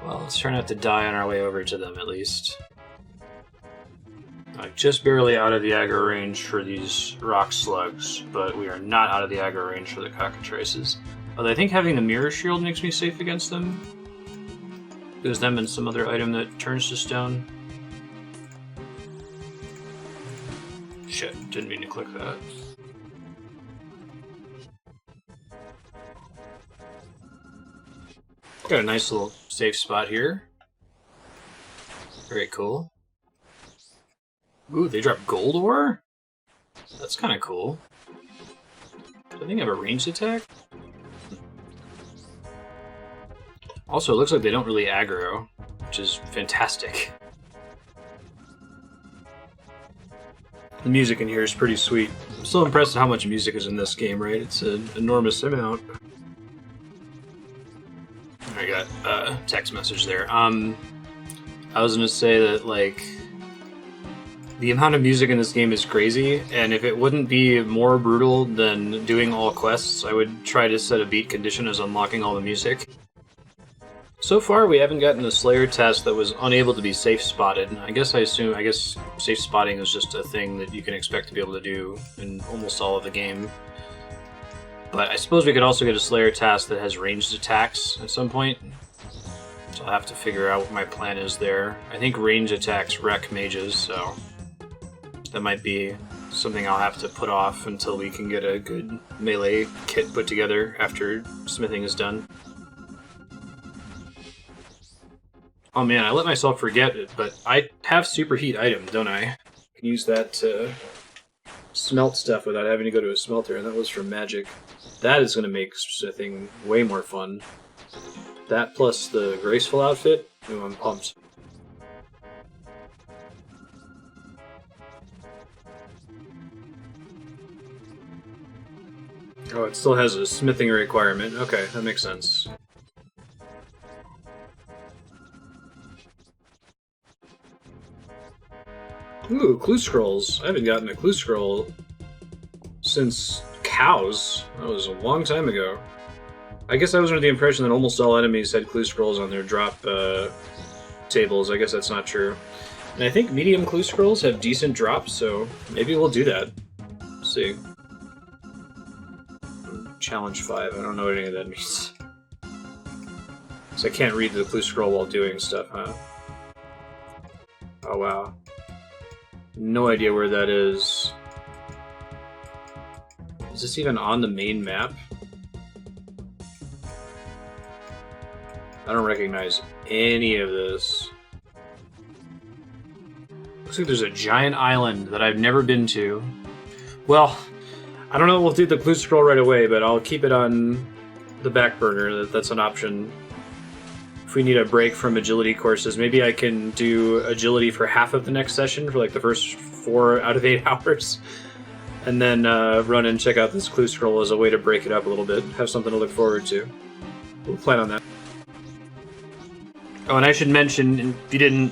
Well, let's try not to die on our way over to them, at least. Just barely out of the aggro range for these rock slugs, but we are not out of the aggro range for the cockatrices. Although I think having the mirror shield makes me safe against them. There's them and some other item that turns to stone. Shit, didn't mean to click that. Got a nice little safe spot here. Very cool. Ooh, they drop gold ore? That's kind of cool. Do I think I have a ranged attack? Also, it looks like they don't really aggro, which is fantastic. The music in here is pretty sweet. I'm still impressed at how much music is in this game, right? It's an enormous amount. I got a text message there. I was gonna say that, like, the amount of music in this game is crazy, and if it wouldn't be more brutal than doing all quests, I would try to set a beat condition as unlocking all the music. So far, we haven't gotten a Slayer test that was unable to be safe spotted. I guess safe spotting is just a thing that you can expect to be able to do in almost all of the game. But I suppose we could also get a Slayer task that has ranged attacks at some point. So I'll have to figure out what my plan is there. I think range attacks wreck mages, so that might be something I'll have to put off until we can get a good melee kit put together after smithing is done. Oh man, I let myself forget it, but I have superheat item, don't I? I can use that to smelt stuff without having to go to a smelter, and that was from magic. That is going to make smithing way more fun. That plus the graceful outfit, ooh, I'm pumped. Oh, it still has a smithing requirement. Okay, that makes sense. Ooh, clue scrolls. I haven't gotten a clue scroll since cows. That was a long time ago. I guess I was under the impression that almost all enemies had clue scrolls on their drop tables. I guess that's not true. And I think medium clue scrolls have decent drops, so maybe we'll do that. Let's see. Challenge 5. I don't know what any of that means. So I can't read the clue scroll while doing stuff, huh? Oh, wow. No idea where that is. Is this even on the main map? I don't recognize any of this. Looks like there's a giant island that I've never been to. Well, I don't know if we'll do the clue scroll right away, but I'll keep it on the back burner. That's an option. If we need a break from agility courses, maybe I can do agility for half of the next session for like the first 4 out of 8 hours. And then run and check out this clue scroll as a way to break it up a little bit. Have something to look forward to. We'll plan on that. Oh, and I should mention, if you didn't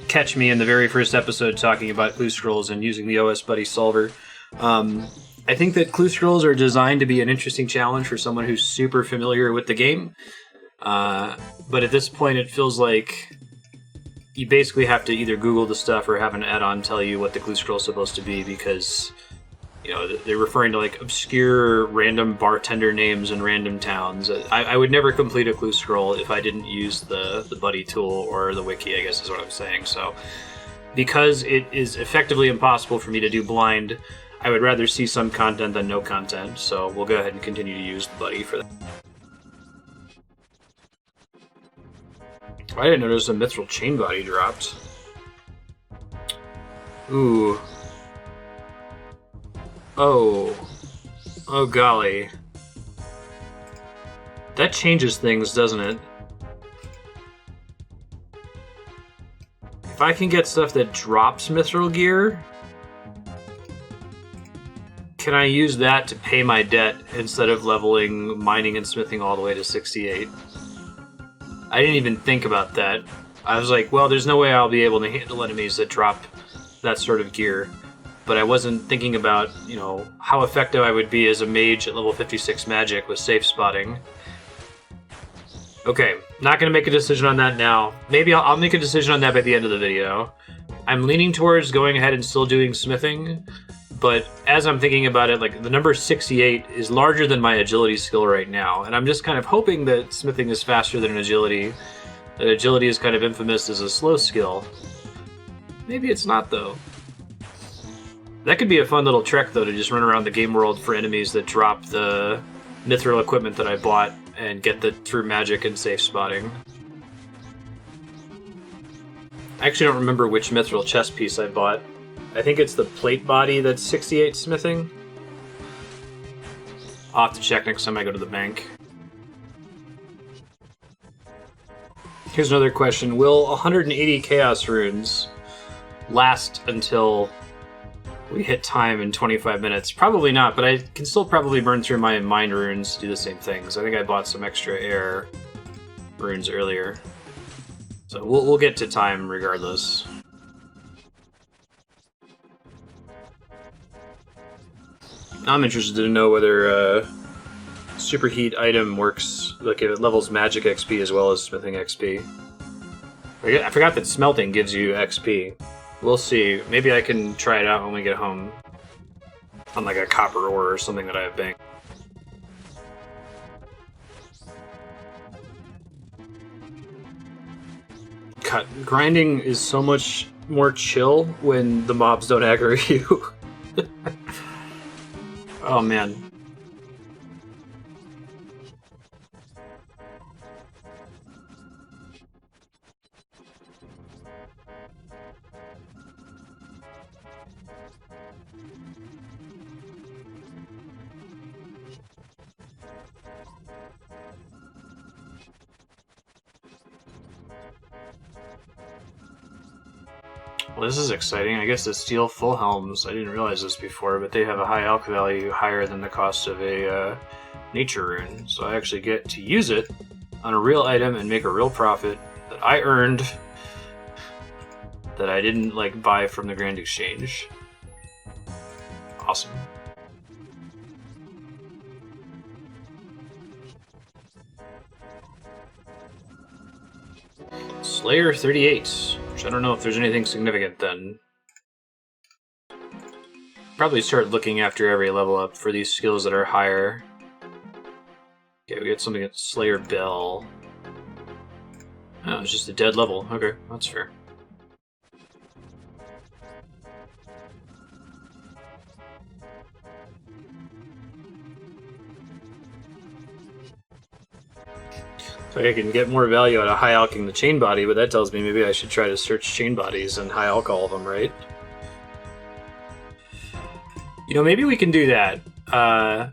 catch me in the very first episode talking about clue scrolls and using the OS Buddy solver, I think that clue scrolls are designed to be an interesting challenge for someone who's super familiar with the game. But at this point, it feels like you basically have to either Google the stuff or have an add-on tell you what the clue scroll is supposed to be, because, you know, they're referring to like obscure random bartender names in random towns. I would never complete a clue scroll if I didn't use the buddy tool or the wiki, I guess is what I'm saying. So because it is effectively impossible for me to do blind, I would rather see some content than no content. So we'll go ahead and continue to use the buddy for that. I didn't notice a mithril chain body dropped. Ooh. Oh. Oh golly. That changes things, doesn't it? If I can get stuff that drops mithril gear, can I use that to pay my debt instead of leveling mining and smithing all the way to 68? I didn't even think about that. I was like, well, there's no way I'll be able to handle enemies that drop that sort of gear. But I wasn't thinking about, you know, how effective I would be as a mage at level 56 magic with safe spotting. Okay, not going to make a decision on that now. Maybe I'll make a decision on that by the end of the video. I'm leaning towards going ahead and still doing smithing, but as I'm thinking about it, like, the number 68 is larger than my agility skill right now, and I'm just kind of hoping that smithing is faster than agility, that agility is kind of infamous as a slow skill. Maybe it's not, though. That could be a fun little trek, though, to just run around the game world for enemies that drop the mithril equipment that I bought and get the true magic and safe spotting. I actually don't remember which mithril chest piece I bought. I think it's the plate body that's 68 smithing. I'll have to check next time I go to the bank. Here's another question. Will 180 chaos runes last until we hit time in 25 minutes. Probably not, but I can still probably burn through my mind runes to do the same things. I think I bought some extra air runes earlier. So we'll get to time regardless. I'm interested to know whether Superheat item works, like if it levels magic XP as well as smithing XP. I forgot that smelting gives you XP. We'll see. Maybe I can try it out when we get home on like a copper ore or something that I have banked. Cut. Grinding is so much more chill when the mobs don't aggro you. Oh man. Well, this is exciting. I guess the steel full helms, I didn't realize this before, but they have a high alch value higher than the cost of a nature rune. So I actually get to use it on a real item and make a real profit that I earned, that I didn't like buy from the Grand Exchange. Awesome. Slayer 38. I don't know if there's anything significant then. Probably start looking after every level up for these skills that are higher. Okay, we get something at Slayer Bell. Oh, it's just a dead level. Okay, that's fair. So I can get more value out of high alching the chain body, but that tells me maybe I should try to search chain bodies and high alch all of them, right? You know, maybe we can do that. I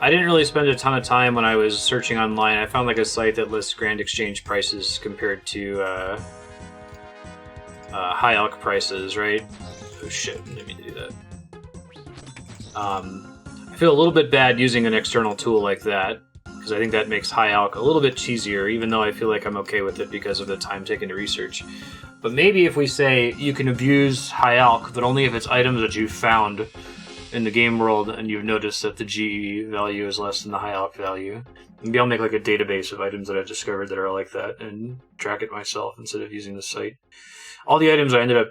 didn't really spend a ton of time when I was searching online. I found like a site that lists Grand Exchange prices compared to high alch prices, right? Oh shit, I didn't mean to do that. I feel a little bit bad using an external tool like that, because I think that makes high alch a little bit cheesier, even though I feel like I'm okay with it because of the time taken to research. But maybe if we say you can abuse high alch, but only if it's items that you've found in the game world and you've noticed that the GE value is less than the high alch value. Maybe I'll make like a database of items that I've discovered that are like that and track it myself instead of using the site. All the items I ended up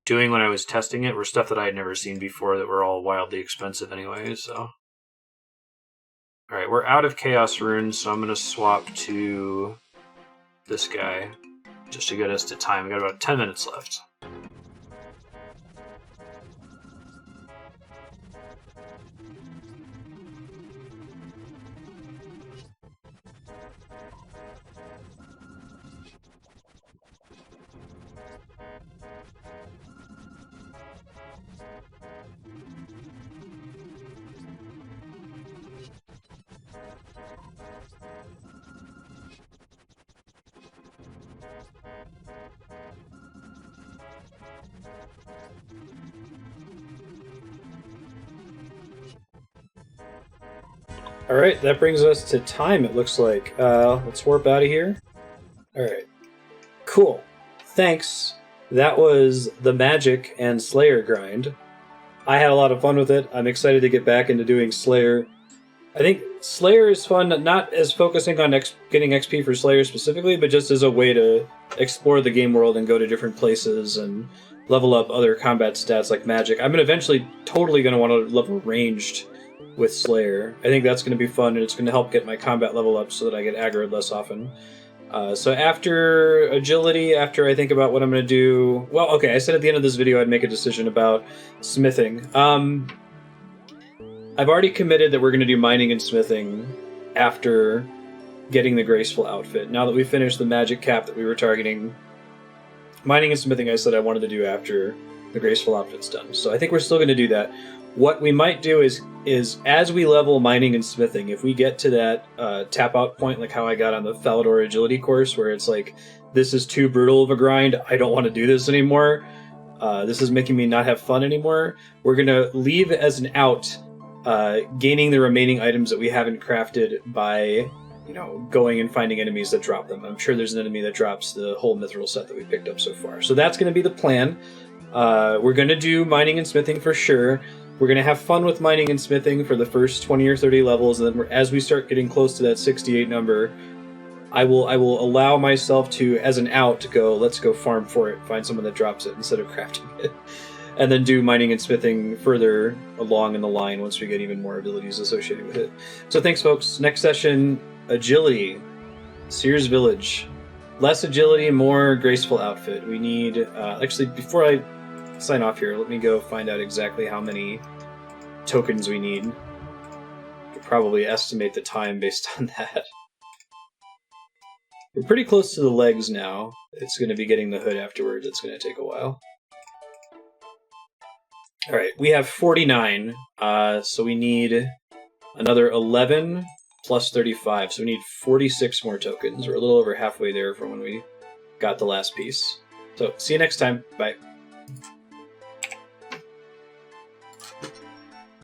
doing when I was testing it were stuff that I had never seen before that were all wildly expensive anyway, so... Alright, we're out of Chaos Runes, so I'm going to swap to this guy, just to get us to time. We got about 10 minutes left. Alright, that brings us to time, it looks like. Let's warp out of here. Alright. Cool. Thanks. That was the Magic and Slayer grind. I had a lot of fun with it. I'm excited to get back into doing Slayer. I think Slayer is fun, not as focusing on getting XP for Slayer specifically, but just as a way to explore the game world and go to different places and level up other combat stats like Magic. I'm eventually totally going to want to level Ranged with Slayer. I think that's going to be fun, and it's going to help get my combat level up so that I get aggroed less often. So after Agility, after I think about what I'm going to do... Well, okay, I said at the end of this video I'd make a decision about smithing. I've already committed that we're going to do mining and smithing after getting the Graceful outfit. Now that we've finished the magic cap that we were targeting, mining and smithing I said I wanted to do after the Graceful outfit's done. So I think we're still going to do that. What we might do is as we level mining and smithing, if we get to that tap out point, like how I got on the Falador Agility course, where it's like, this is too brutal of a grind, I don't want to do this anymore, This is making me not have fun anymore. We're going to leave as an out, gaining the remaining items that we haven't crafted by, going and finding enemies that drop them. I'm sure there's an enemy that drops the whole mithril set that we picked up so far. So that's going to be the plan. We're going to do mining and smithing for sure. We're going to have fun with mining and smithing for the first 20 or 30 levels, and then as we start getting close to that 68 number, I will allow myself to, as an out, to go, let's go farm for it, find someone that drops it instead of crafting it, and then do mining and smithing further along in the line once we get even more abilities associated with it. So thanks, folks. Next session, agility, Sears Village. Less agility, more graceful outfit. We need... actually, before I sign off here, let me go find out exactly how many tokens we need. I could probably estimate the time based on that. We're pretty close to the legs now. It's going to be getting the hood afterwards. It's going to take a while. Alright, we have 49. So we need another 11 plus 35. So we need 46 more tokens. We're a little over halfway there from when we got the last piece. So, see you next time. Bye.